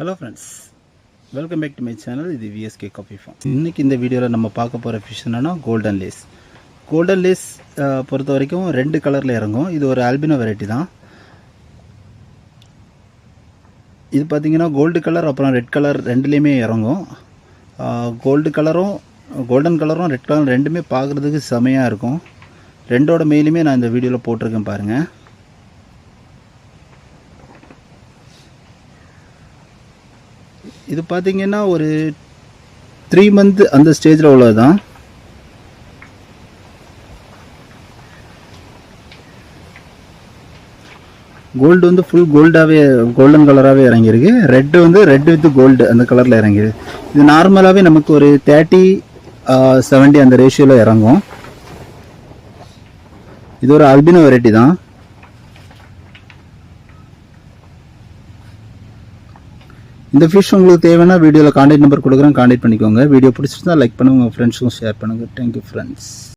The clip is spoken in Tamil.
Hello friends, welcome back to my channel. இது விஎஸ்கே காஃபி ஃபார்ம். இன்றைக்கி இந்த வீடியோவில் நம்ம பார்க்க போகிற ஃபிஷ் என்னென்னா கோல்டன் லேஸ். கோல்டன் லேஸ் பொறுத்த வரைக்கும் 2 கலரில் இறங்கும். இது ஒரு ஆல்பினோ வெரைட்டி தான். இது பார்த்திங்கன்னா கோல்டு கலர் அப்புறம் ரெட் கலர் ரெண்டுலேயுமே இறங்கும். கோல்டன் கலரும் ரெட் கலரும் ரெண்டுமே பார்க்குறதுக்கு செமையாக இருக்கும். ரெண்டோட மெயிலுமே நான் இந்த வீடியோவில் போட்டிருக்கேன் பாருங்கள். இது பார்த்தீங்கன்னா ஒரு 3 மந்த் அந்த ஸ்டேஜில் உள்ளது தான். கோல்டு வந்து ஃபுல் கோல்டாகவே கோல்டன் கலராகவே இறங்கியிருக்கு. ரெட் வித் கோல்டு அந்த கலரில் இறங்கிருக்கு. இது நார்மலாகவே நமக்கு ஒரு 30-70 அந்த ரேஷியோவில் இறங்கும். இது ஒரு ஆல்பினோ வெரைட்டி தான். இந்த ஃபிஷ் உங்களுக்கு தேவைன்னா வீடியோவில் கான்டாக்ட் நம்பர் கொடுக்குறேன், கான்டாக்ட் பண்ணிக்கோங்க. வீடியோ பிடிச்சிருந்தா லைக் பண்ணுங்கள், உங்கள் ஃப்ரெண்ட்ஸுக்கும் ஷேர் பண்ணுங்கள். Thank you friends.